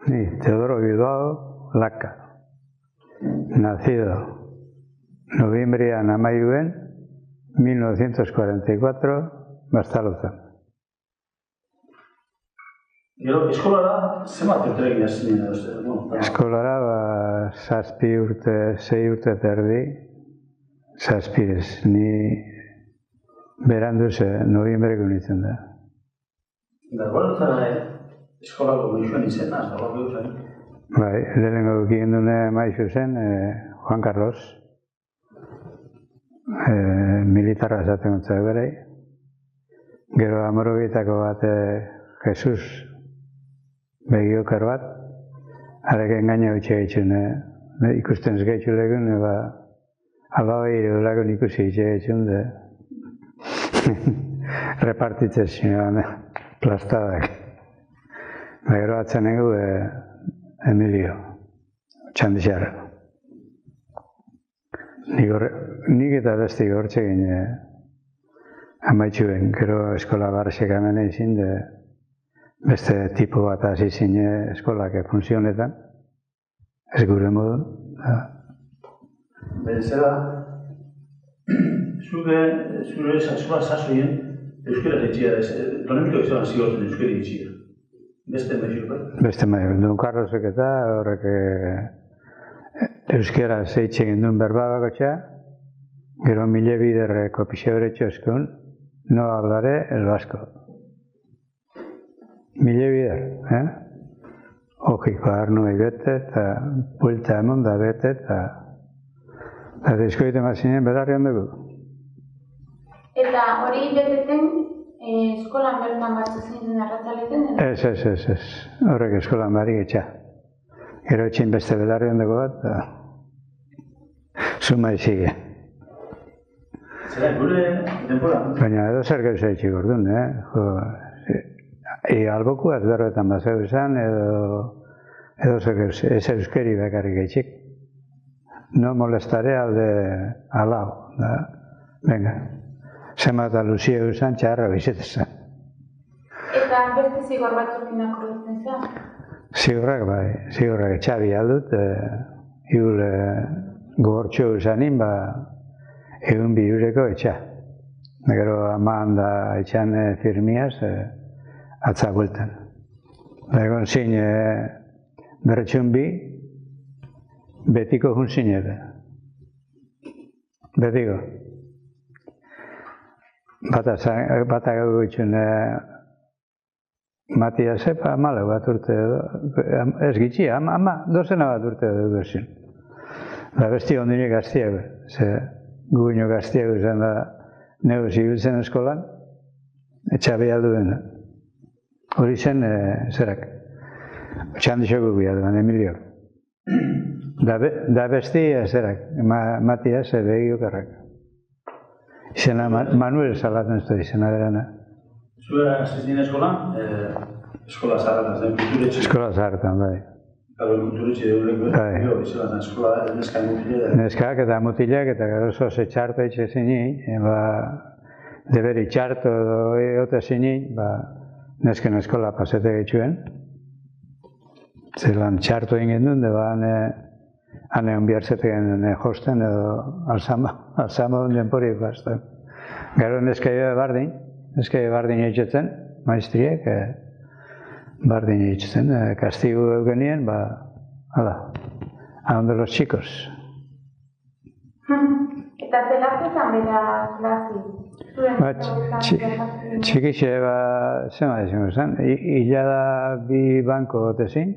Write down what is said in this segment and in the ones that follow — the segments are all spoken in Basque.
Sí, Teodoro Bilbao Laca. Nacido noviembrian 1944, Bastalozan. Gero, eskolara, zenbat urterekin hasi zinen? Eskolara, 6 urte eta erdi, 7 ni beranduz noviembreko nintzen da. Bergoratzara, eskolako maixuen izena, ez dago zen? Bai, lehenengo egin dune maixu zen, Juan Carlos, militarra esaten gontzak berei. Gero Amorobietako bat Jesus begiokar bat, hareken gaina utxe gaitzun, ikusten ez gaitzu legun, alba behire lagun ikusi itxe gaitzun, repartitzen zinean plastadak. Gero atzen egu Emilio, Txandixar. Nik eta beste gortxe gine amaitxuen, gero eskola barrexek hemen egin, beste tipo bat hasi zine eskolak funtzionetan, ez gure modun. Zera, zure eskola sasoien euskera etxia, donemiko izan zigortzen euskera etxia. Beste maixu, Beste maixu, Don Carlosek eta horrek euskera zeitxe gendun berbabakotxa, gero mile biderreko pixebretxo eskun, no hablaré el vasco. Mile bider, Ojiko arnui bete eta buelta emon da bete eta diskoite mazinen belarrian dugu. Eta hori beteten eskolan bertan batzu zen arratzaleten? Ez. Horrek eskolan barik etxa. Gero etxin beste belarrian dugu bat, suma izige. Zera, gure denbora? Baina edo zer gauza etxik ordun, albokuaz berbetan bazeu izan, edo zer gauza, ez euskeri bekarrik etxik. No molestaré alao, venga. Zenbat aluzio izan, txarra bizetezan. Eta beste zigor batzukin akordatzen zen? Zigorrak etxabi aldut, igule gogortxo izanin, egun birureko etxa. Gero aman da etxan firmiaz, atza bueltan. Egon zin berretxun bi, betiko jun zinebe. Betiko. Bata gau itxun Matiase, amala bat urte edo, ez gitxi, dozena bat urte edo duzin. Besti ondine gaztiago, guino gaztiago izan da neu zibiltzen eskolan, etxabe aldu dena. Hori zen, zerak, txandixoko bialduan, Emilio. Da besti, zerak, Matiase begiokarrak. Izena Manuel Salaten ez da izena berana. Zuera zizien eskolan, eskola zaharretan zen, kulturetxe. Eskola zaharretan, bai. Gero kulturetxe deuleko, izan eskola neska mutilak. Neskak eta mutilak eta gero zoze txarto etxe zini, deberi txarto egote zini, nesken eskola pasete gehitxuen. Zelan txarto egin duen, hane onbiartzete genuen josten edo alzama duen denporik bazten. Gero neskai bardin eitxetzen, maiztriek, bardin eitxetzen, kastigu eugenien, hala, ahondo los chicos. Eta zelaketan bera klasi? Txikixe, zema izango zen, hilada bi banko gotezin,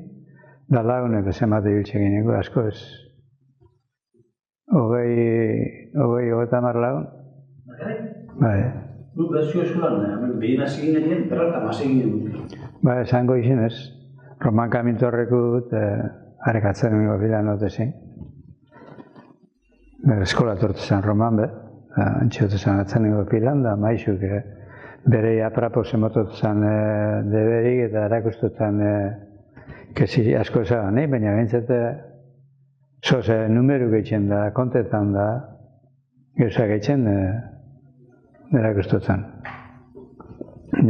da lagunek zemate biltzegineko, asko ez. Hogeita lagun. Bai. Duk berzio eskolan, behin hasi ginen, berrata hasi ginen. Esango izin ez. Roman kamintorrekut, harekatzen nengo filan otezin. Eskola tortezan Roman, antxotezan atzen nengo filan, da maixuk berei aprapos emototezan deberik eta erakustotan kesi asko ezagan, baina bintzete zoze numeru gehitzen da, kontetan da, gauza gehitzen erakustotan.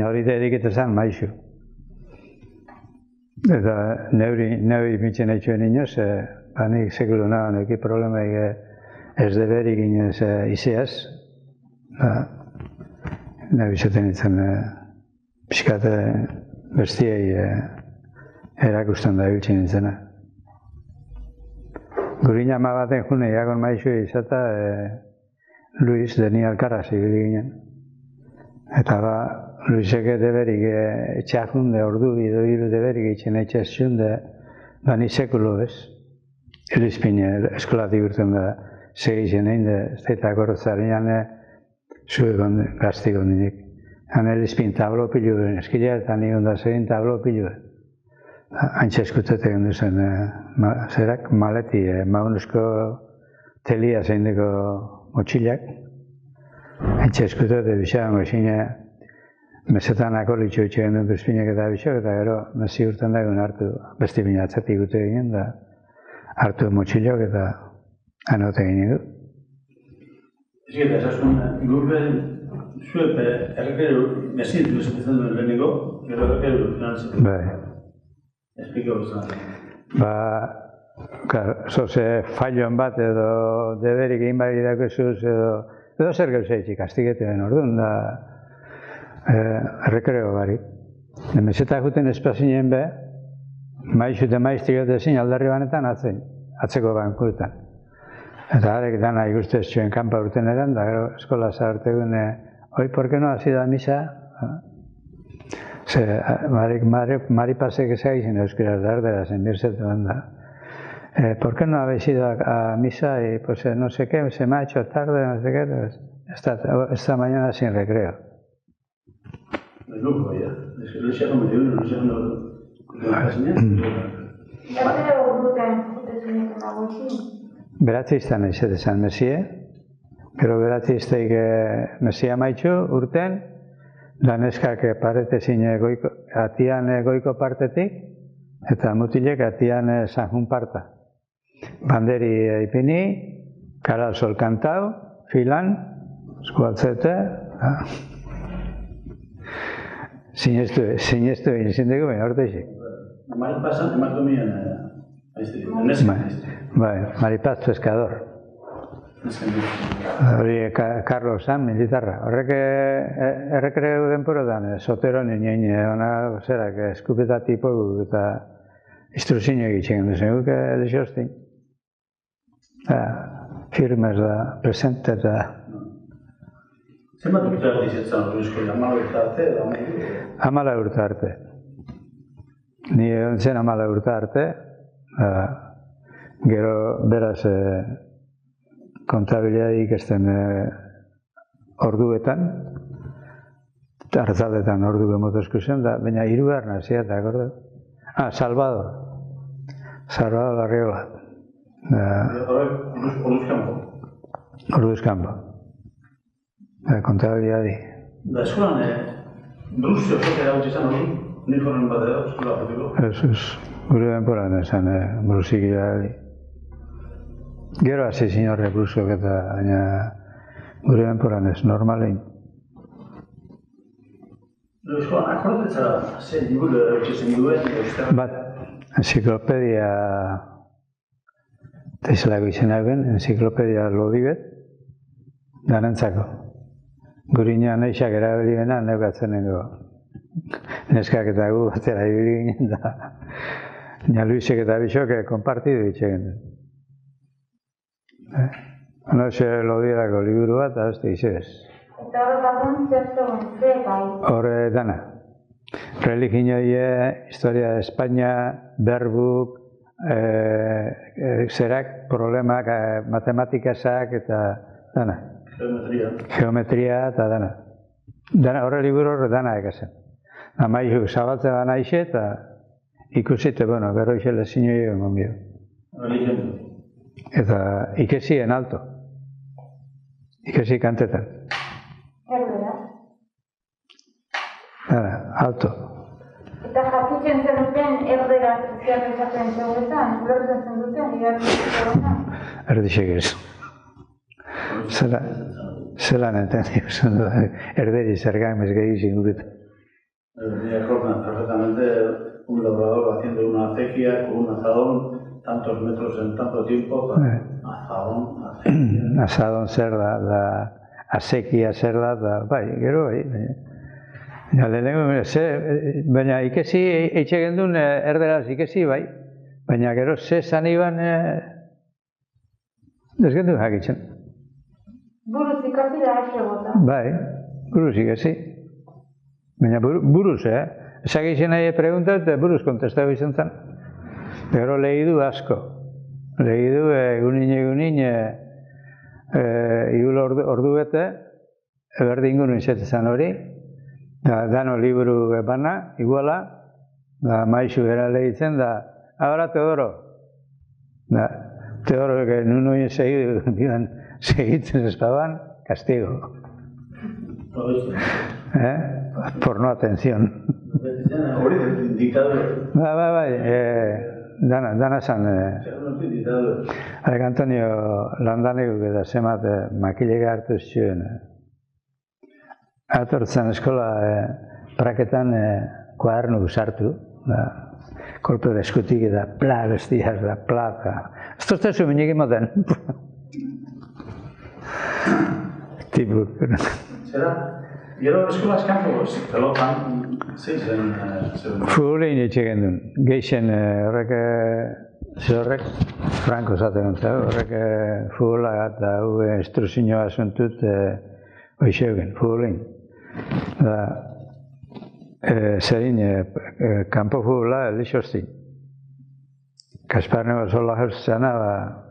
Hori dediketezan maixu. Eta neuri mitzen eitxuen inoz, nik sekulu nagoen eki problemaik ez deberik inoz izeaz. Neuri zaten itzen pixkate bestiei erakusten da biltzen nintzena. Gurina ama baten june jakon maizu izata Luis Deni Alcaraz ibili ginen. Eta Luisek deberik etxajunde ordu edo hiru deberik itxen etxezunde ni sekulo bez. Elizpine eskolatik urten da segitzen egin da ez daita gorrotzarian zue gaztik ondinik. Han Elizpin tablo pilu ben eskila eta nik onda zegin tablo pilu ben. Haintxe eskutetek egin duzen zerak maleti maunuzko telia zeindeko motxilak. Haintxe eskutetek bixarango esine mesetan akolitxo itxegen duen Bizpinek eta bixok eta gero mezi urten dagoen hartu besti binatzetik gute ginen da hartu motxilok eta anote ginen du. Ez eta esasun, gurben zuep errekero mezin duzen duen leheniko, gero errekero finantzen. Bai. Esplikau izan. Zoze fallon bat edo deberik egin bari dakozuz edo zer gauzaitxik kastigeten orduan da errekreo barik. Mesetak juten espazinen be, maizute maiztik ezin aldarri banetan atzeko bankuetan. Eta harek dana ikustez zuen kanpa urten eran, da gero eskola zahartegun, hoi, ¿por qué no has ido a misa? Mari pasek ezagizen euskaraz da erderaz, enbirzetu da. ¿Por qué no habéis ido a misa? Y pues no sé qué, se me ha hecho tarde, no sé qué, esta mañana sin recreo. Luko, ja. Lexako meteun, lexako Zer orduten jutezunik nagoekin? Beratzi izan esan mesie, gero beratzi izteik mesia maitxu urten, da neskak paretezin atian goiko partetik, eta mutilek atian sanjun parta. Banderi ipini, karal sol kantau, filan, eskualtzete, sinestu egin zindegu, baina orteixik. Maripazan emakumeen Bai, Maripaz pescador. Hori Carlos San, militarra. Horrek errekreu denporotan, sotero nien, ona zerak, eskupeta tipo eta instruzio egitxen duzen, guk lexostin. Firmes da, presente eta... Zenbat urte arte izetzen hori eskola, 10 urte arte edo 10 urte arte. Ni egon zen 10 urte arte, gero beraz kontabilidade ikasten orduetan, hartzaldetan ordu gemotozko zen, baina hirugarren hasia eta gordo. Salvador Larriola. Orduzkampo. Kontabilidade. Da eskolan, Brusio zote dautzi izan hori, uniformen bat edo, eskola apetiko? Ez, gure denporan esan Brusik irali. Gero hasi zinorre Brusiok eta baina gure denporan ez, normalein. Eskolan, akordetzara, zen liburu erotzen duen? Bat, enziklopedia teizelako izan hauen, enziklopedia lodibet, danentzako. Gurinean neixak erabili bena, neukatzen nengo. Neskak eta gu batera ibili ginen da. Baina Luisek eta Bixok konpartidu itxegen dut. Noxe lodirako liburu bat, azte izez. Eta horretakun zer zegoen, zer gai? Horre dana. Religioie, historia de España, berbuk, zerak, problemak, matematikasak eta dana. Geometria eta dana. Horre liburu horre dana ekasen. Amaiu zabaltze bana ixe eta ikusite, bueno, gero ixe lezino egin gonbio. Eta ikesi en alto. Ikesi kantetan. Erdera? Alto. Eta jakitzen zenuten erdera zerbitzatzen zegoetan, lortzen zenuten, igartzen Erdixek ez. Zelan entendi, erderi zergan mezgei zinguretan. Ni akordan perfectamente un labrador haciendo una acequia con un azadón, tantos metros en tanto tiempo, azadón, acequia. Azadon zer da, azekia zer da, bai, gero, bai. Baina ikesi, eitxe gendun erderaz ikesi, bai. Baina gero ze zan iban, ez gendu jakitzen. Buruz ikasi da esegota. Bai, buruz ikasi. Baina buruz, Ezagitzen nahi pregunta eta buruz kontestatu izan zen. Gero lehidu asko. Lehidu egunin, igul ordu bete, berdin ingun izatezen hori. Dano liburu bana, iguala, maizu era lehitzen da, ahora Teodoro. Teodoro, que nuno segitzen espaban, castigo. Por no atención. Hori diktadore. Bai, dana zan. Antonio Landaneguk eta zemat makilega hartu zuen. Atortzen eskola praketan kuadernu sartu. Kolpe da eskutik eta pla bestiaz da, plaka. Ez toztezu minik imoten. Tipu. Zera? Gero eskola eskampo, pelotan, zein zen? Futbolein etxegen duen. Geixen horrek, Franco zaten dut, horrek futbola eta instruzioa zuntut oixeugen, futbolein. Zerin, kanpo futbola elixostin. Kasparnego zola jauztzena,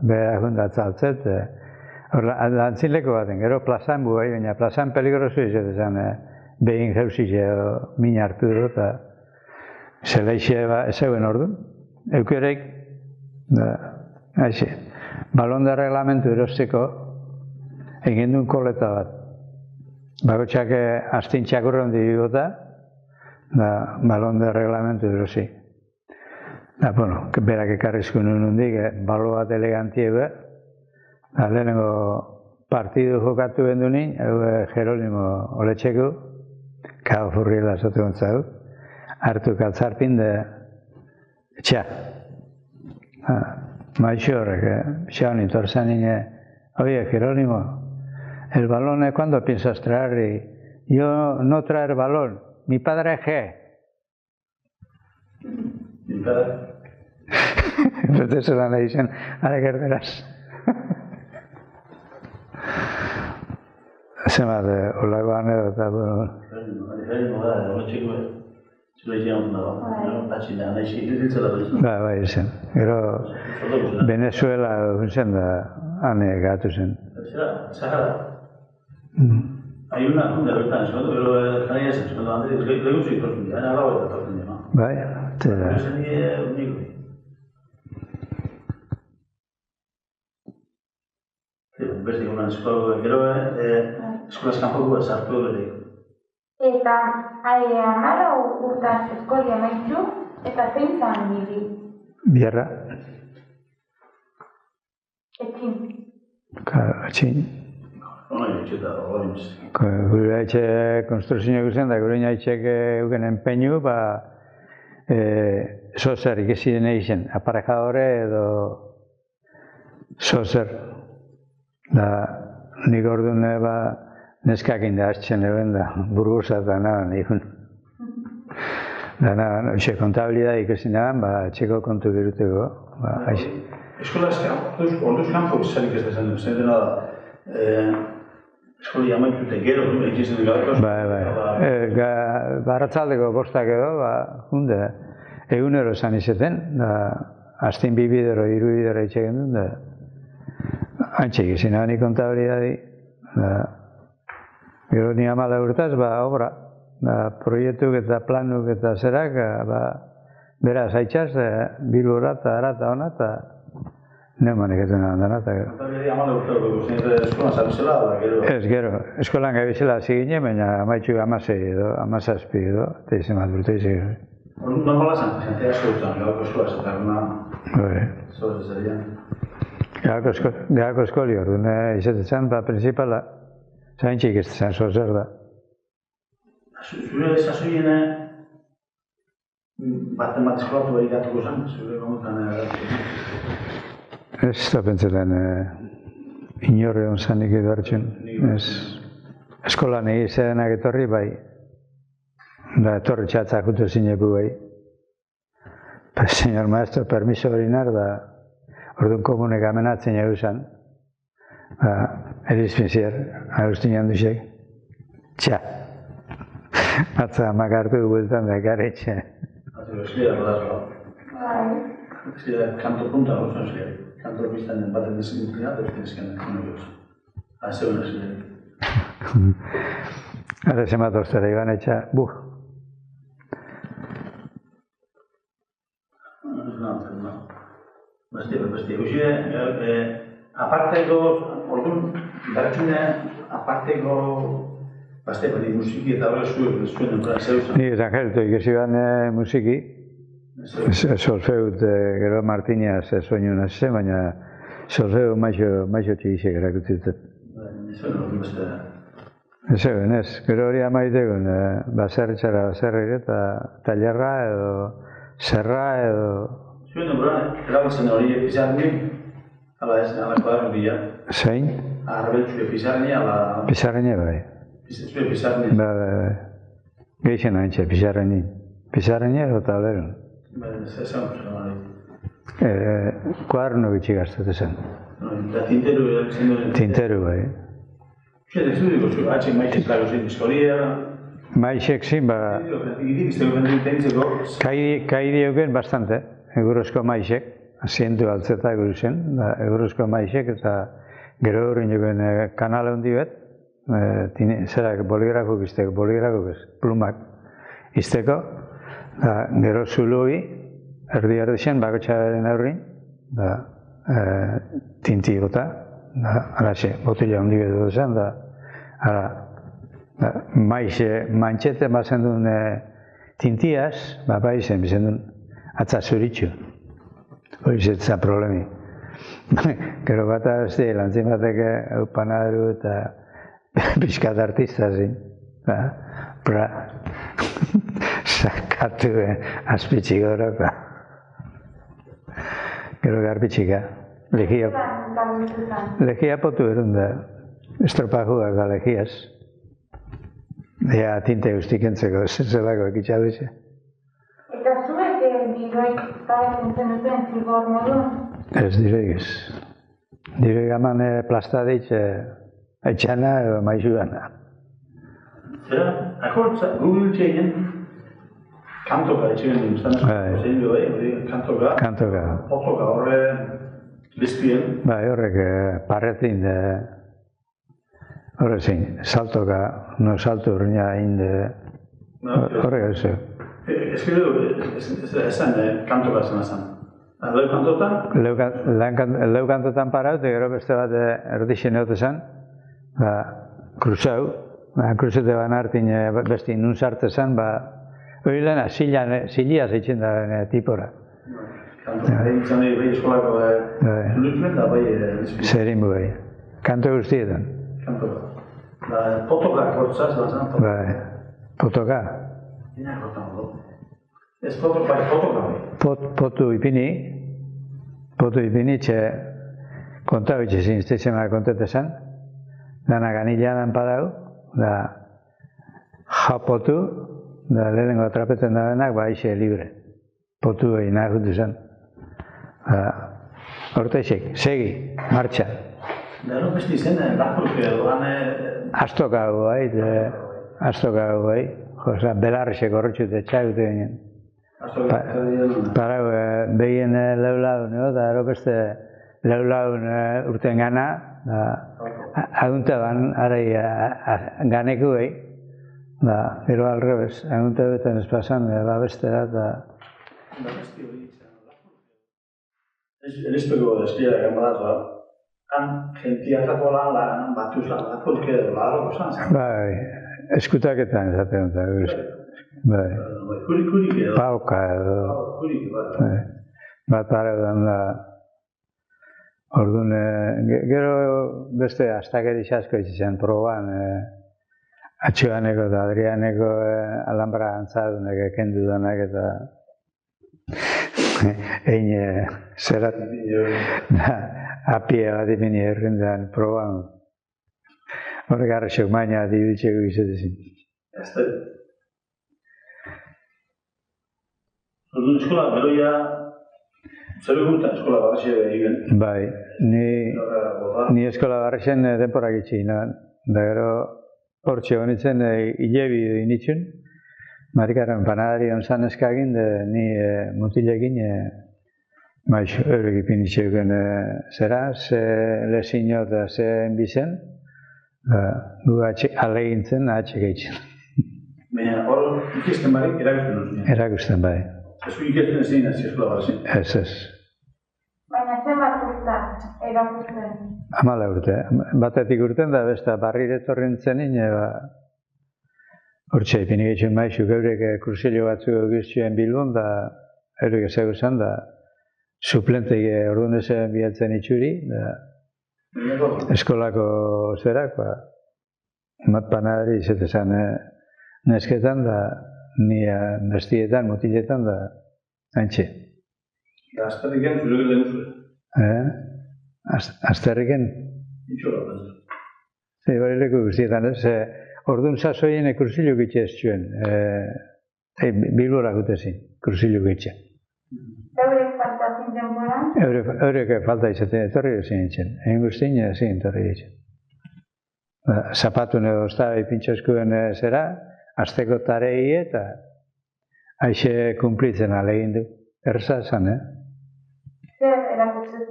beha jundatza altzet, antzinleko baten, gero plazan buai, baina plazan peligrosu izatezen behin jauzitze min hartu dut, eta zeleixe ezeuen ordu. Eukereik, balon da reglamentu erosteko egin duen koleta bat. Bakotxak astintxak urrondi bigota, balon da reglamentu erosi. Berak ekarrizko nuen hundik, balo bat elegantie behar. Lehenengo partidu jokatu bendu nien, Jeronimo Oletxeko, kao furriela zote gontzau, hartu kaltzarpin de txa. Maixo horrek, xaun intorzan nien, oye, Jeronimo, el balón, ¿cuándo piensas traer? Yo no traer balón, mi padre G. Mi padre? Entonces se la dicen, ara gerderaz. Zemat, olako anedota, Jeronimo da, Oletxeko, zure izan da, patxina, nahi zitzela bezu. Bai, zen. Gero, Venezuela zen da, ane gatu zen. Zahara? Hay una bertan, pero janaia zen, legutzu itortzen dira, lau eta tortzen dira. Bai, zera. Zen dira uniko. Beste gunan eskola, gero eskola eskanpoko sartu bere. Eta amara urtaz eskolia maitzu, eta zein zan niri? Bierra. Etxin. Etxin. Ona etxeta, horrentz. Gure etxe konstruzioak zen da, gure etxek euken empeñu, zozer ikesi dene izen, aparejadore edo zozer. Nik orduan neskakin da hartzen eben da, burgusa eta nahan ikun. Kontabilidad ikasi nahan, txeko kontu biruteko. Eskola orduz kanpo izanik ez dezen, zen dena da, eskoli amaitute gero, egizien gabeko. Barratzaldeko bostak edo, junde, egunero esan izeten, astin bi bidero, hiru bidero itxegen duen, antxe egizien nahan kontabilidadi. Gero ni amala urtaz, obra, proiektuk eta planuk eta zerak, beraz, haitxaz, Bilbora eta ara eta hona, eta neumanik ez dena handana. Kontabilidadi amala urtaz, eskolan zabizela, gero? Ez, gero, eskolan gabizela zigine, baina amaitxuk amasei edo, amazazpi edo, eta izan bat burtu izan. Normala zen, gente asko dutan, gauko eskola zetak, zoz ezerian. Gauko eskoli hor, izatezen, principala, zaintxik ez zen zozer da. Zure sasoien baten bat eskolatu behar ikatuko zen, zure gomutan edatzen. Ez da pentsetan inorre onzanik edo hartzen. Eskolan egizenak etorri bai. Da etorri txatzak utu zineku bai. Pues, señor maestro, permiso orinar, da orduan komunek amenatzen jau zen. Erizpizier, Agustin Jandusek. Txa. Atza makartu gueltan da garetxe. Eskera rodazua. Eskera kanto punta gozuen eskera. Kanto biztan baten desengutia, beste eskera konogioz. Zeuen eskera. Ara se matoztera iban etxa, Beste, guzti, aparteko, orduan, bertxune, aparteko, bani musiki eta hori zuen enpera zeuzen. Ni Angelito ikasi ban musiki, solfeut gero Martínez soinu nase, baina solfeu maixo txigixek erakutzitut. Zuen hori beste. Zeuen ez, gero hori amaitegun, baserritxara eta tailerra edo zerra edo... Zuen enpera, erabatzen hori pizarni, ala ez, ala kuadron bila. Zein? Arbeltxue pizarni, ala... Pizarni bai. Zuen pizarni. Geixen haintxe, pizarni. Pizarni edo tableron. Zesan zen hori. Kuadrno bitxi gaztatu zen. Eta tinteru zen duen. Tinteru bai. Zuen estudiko zu, atxek maixek lago zen historia. Maixek zin, kaidi euken bastante. Eguruzko maixek, asientu altzeta eguru zen, eguruzko maixek eta gero horrein joken kanale hondi bet, zerak boligrafuk izteko, plumak izteko, gero zului, erdi zen, bakotxaren aurrin, tinti gota, alaxe, botila hondi bet zen, maixe, mantxete bazen duen tintiaz, bai zen, bizen duen, atza zuritxu. Hori zetza problemi. Gero bat azte, lantzin batek panadaru eta pixkat artista zin. Sakatu azpitxik horok. Gero garbitxika. Lehia potu erun da. Estropajuak da lehiaz. Ea tinte guztik entzeko, zelako ekitxaduze. Eta zuek diroik paretzen zenuten zigor modun? Ez diroik ez. Diroik aman plastaditz etxana edo maizuana. Zera, akortza, gubiltzeinen kantoka etxegen duen, zein du kantoka, potoka horre bizpien. Bai, horrek parretin horre zein, saltoka, no salto horreina inde, horrek ez. Ez zen kantoka zen esan. Leu kantotan? Leu kantotan parau, eta gero beste bat erdixen egote zen, kruzau, kruzete ban hartin beste nun sarte zen, hori lehena, zilia zeitzen da tipora. Eitzen bai eskolako zulituen da bai... Zerin bai, kanto guztietan. Kantoka. Potoka akortza zen? Bai, potoka. Ina akortan do. Ez potoka bai? Potu ipini, txe kontau itxezin, iztezema kontetesan, dana ganilean padau, da japotu, da lehenengo atrapetzen da benak, ixe libre. Potu egin nahutu zen. Hortexek, segi, martxa. Dero besti zen, lapurke doan... Aztokago bai, belarrexek horretxute txagute ginen. Parau, behien leulaun, eta ero beste leulaun urten gana, agunta ban, arai ganeku behi, ero alrebez, agunta beten espazan, beste da, eta... Erizpeko eskiera gamaratua, han gentiazako lan batuz lan, lapurke edo laro, bai, eskutaketan esaten dut, bai. Kurik edo? Pauka edo. Kurik, bai. Bat paredan da, orduan, gero beste astakeri asko izan proban, Atxuaneko eta Adrianeko alambra antzadunek ekendu denak eta Egin zerat, apie bat ipini errendan proban. Horrek arrexok maina dibiltzeko izatezin. Ez da. Orduan eskola, beroia, zer egunta eskola barraxe egin? Bai, ni eskola barraxen denporak itxi. Da gero, hortxe honitzen hilebi initzun. Marikaren panadari onzan eskagin, ni mutilekin maiz eurek ipinitxeuken zera, ze lezino eta ze enbizen, gu alegintzen atxekeitzen. Baina hor ikesten barik erakusten duzien? Erakusten bai. Ez du ikesten ezin hasi eskola barraxen? Ez. Baina zenbat urte erakusten? 14 urte. Batetik urten da besta barrire torrintzen hortxe ipini getxuen maixuk eurek kursilio batzuk guztien Bilbon da eurek ezaguzan da suplentegi orduan ezen bihatzen itxuri da eskolako zerak panadari izetezan nesketan da ni bestietan, mutiletan da haintxe. Da azterriken zuzuk lehen zuen? Azterriken? Itxola da. Zer, hori leku guztietan ez, orduan sasoien kursilio gitxe ez zuen, Bilbora gutezin, kursilio gitxe. Eurek falta zinten boran? Eurek falta izaten, etorri ezin nintzen, egin guztien ezin etorri nintzen. Zapatu nego oztabai pintxoskuen zera, azteko tarei eta aixe kumplitzen alegin du. Erza zan, Zer erakusten?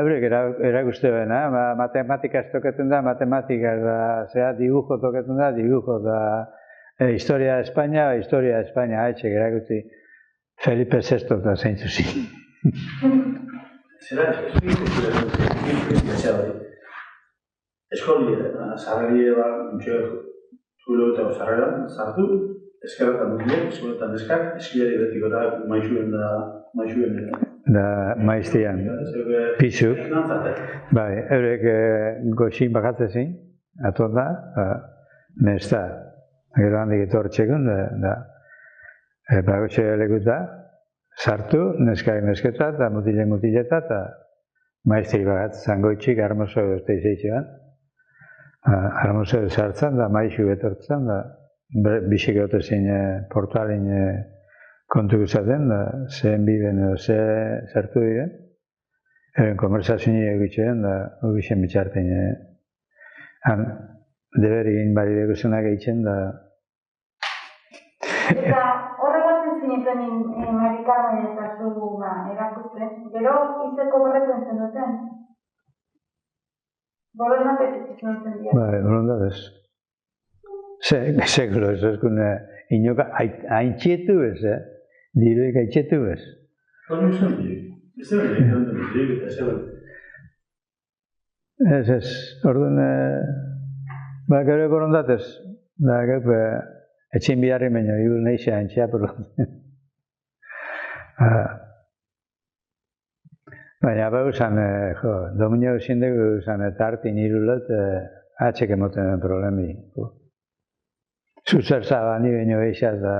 Eurek erakuste bena, matematika ez tokaten da, matematika da, dibujo tokaten da, dibujo da, historia de España, haitxek erakusti Felipe VI eta zeintzuzi. Zera, eskoli, zarrari zure eta zarrera, zartu, eskerretan mutilek, eskerretan eskak, eskilari beti gora maixuen Da maiztian, pizuk. Bai, eurek goxin bakatzezin, aton da, mesta. Gero handik etortxekun, bagotxe lekuta, sartu, neskak nesketa, eta mutileta, eta maiztri bakat, zangoitxik, armozo uste izaitxean. Armozo sartzen, da maixu etortzen, da bisik egotezin portualin kontu guzaten, zehen biben edo ze zertu diren. Eren konversazioa egitxean, da ugixen bitxarten. Deber egin bari deguzenak egiten, da... Eta horregatzen zineten Marikarmen eta zu erakusten, gero izeko borretzen zen duten? Borondatez izan dira? Bai, borondatez. Seguro, ez eskune, inoka haintxetu ez, diruek haintxetu ez. Hori izan dira? Ez da dira, eta ez da? Ez, orduan, gero borondatez, etxin biharri meño, igur neixe haintxea, baina bau zan, domino zindegu zan, eta hartin irulot, atxek emoten den problemi. Zuzer zaba, ni baino eixaz da...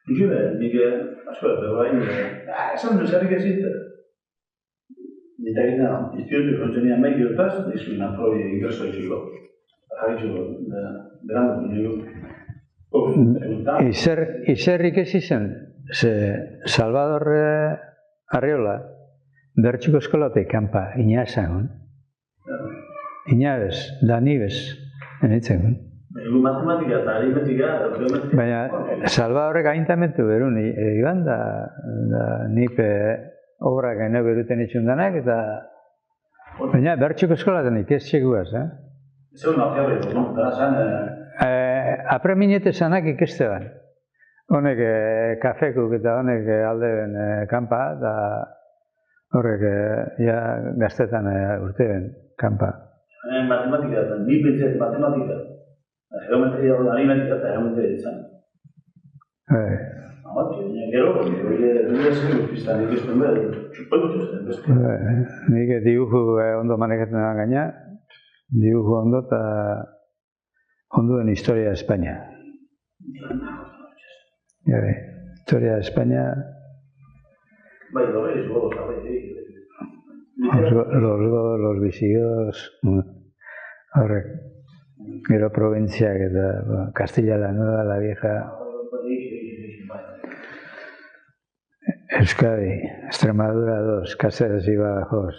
Nikide, asko da, bain, esan du zerrik ezit, nitakina, iztiotu kontzenia maik dutaz, izuna probi ingreso iziko. Jarritxuko, berandu nigu. Izerrik ez izan, Salvador Arriola, bertxuko eskolatek kanpa, ina esan, ina bez, da ni bez. Enitzen. Egu matematika eta aritmetika, geometria... Baina, Salvadorrek aintamentu berun, egan da nipe obrak gainau beruten itxun danak, eta... Baina, bertxuko eskolaten ikestxeguaz, Zeun afiarri, da, zan... Apreminete zanak ikeste ban. Honek kafekuk eta honek aldeben kanpa, eta horrek gaztetan urteben kanpa. Matematika eta ni bintzat matematika, geometria, aritmetika eta geometria ditzen. Gero, zer piztan ikusten behar, txupelutuzten beste. Nik dibuju ondo manekatzen da gaina, dibuju ondo eta onduen historia Espainia. Historia de España, Bai, dore, ez godo, los visigodos, horrek, gero provintziak eta Castilla la Nueva, la Vieja, Euskadi, Extremadura 2, Cáceres y Badajoz,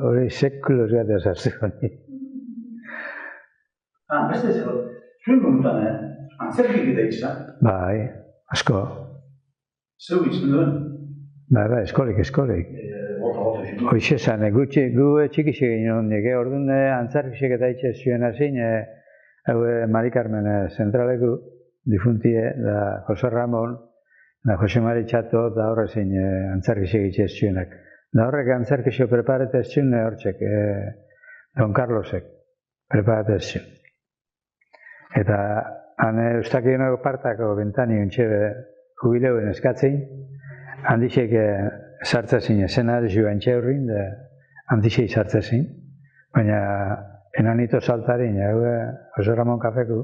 hori sekulos gata sartzen. Beste zer, zuen kontutan, antzerkik eta izan, Bai, asko. zeu izan duen, Bai, eskolik. bota, Hoxe esan, gu txikixek ginen hondik, orduan antzarkixek eta itxe zuen hazin, hau Mari Carmen zentraleku, difuntie, da Jose Ramon, da Jose Mari Txato, da horrezin antzarkixek itxe zuenak. Da horrek antzarkixek preparete zuen hortxek, Don Carlosek, preparete zuen. Eta han eustakinoko partako bentani untxebe jubileuen eskatzin, handixek sartzezin eszenario antxeurrin, handixek sartzezin, baina enanito saltarin, Jose Ramon kafeku,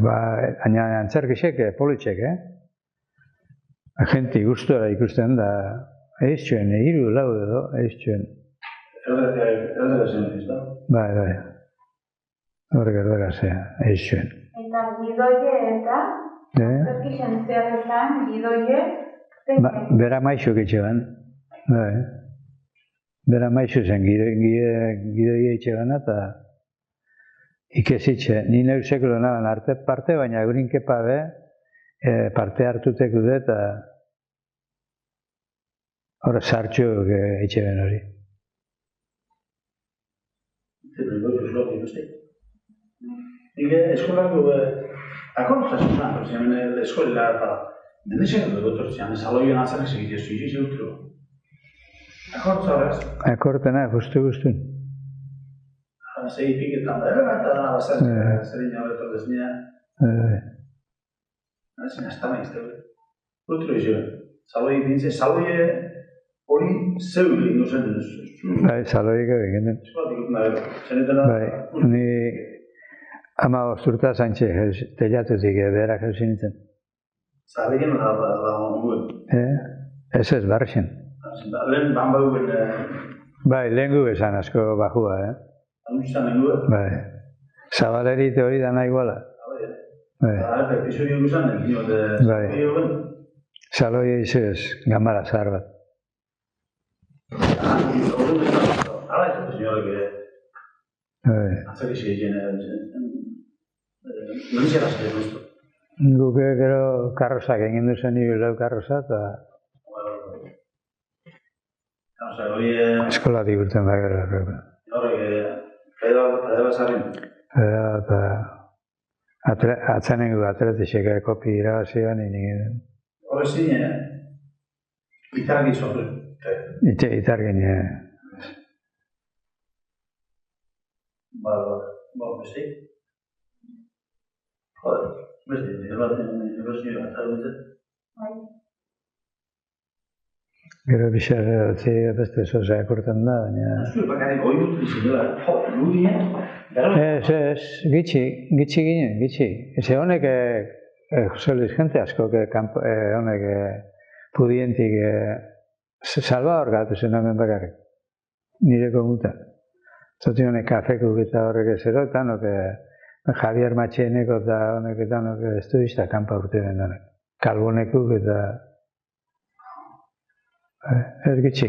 baina antzerkixek politxek, Agenti gustora ikusten da, eitzuen, 3-4 edo, eitzuen. Erdera zen ez da. Bai. Horrek erdera zea, eitzuen. Eta gidoie eta, zerkixen zeharetan, gidoie, Bera maixuk itxegan, bai. Bera maixu zen, gidoia itxegan eta ikesitxe. Ni neusekulo naban arte parte, baina gurin kepa be, parte hartuteku dut eta horre sartxuk itxeben hori. Nik eskolako, akontzasuna, hemen eskola eta Nendexen dut etortzean, saloioan atzak egitea zuizu utro. Akortza horrez? Akortena, guztun. Zei piketan da, eta zerin hau etortez nina. Zena, ez da maizte hori. Utro izo. Saloi bintze, saloie hori zeu ingo zen duz. Bai, saloik egin den. Eskolatik utna gero. Zenetena... Bai, ni ama osturta zantxe, telatutik berak hausin nintzen. Zabeken da onguen. Ez barrexen. Lehen ban baduen... Bai, lehen gu esan asko bajua, Anutxan lehen gu. Bai. Zabalerit hori dana iguala. Bai. Eta episodio guzan, Bai. Saloi izuz, gamara zahar bat. Hala ez da, señorek, atzak egin, nolizera zaren guztu. Guk gero karrozak egin duzen lau karroza eta eskolatik urten da gero. Horrek, pedala zaren? Eta atzanen gu atletisek kopi irabazioan egin. Horrek zine, itargi zotu. Itargin, Beste? Joder. Beste, erosio atzak dute. Gero bixar beste zoza ekortan da, baina... Zue bakarrik hori dut izanela, ludien, Ez, gitxi ginen. Eze honek, Jose Luis jente asko, honek pudientik Salvador gatu zen hemen bakarrik, nire komutan. Zoti honek kafekuk eta horrek ezero, eta honek Javier Matxeneko eta honek eta honek estudista kanpa urte den honek. Kalbonekuk eta... Ergitxi.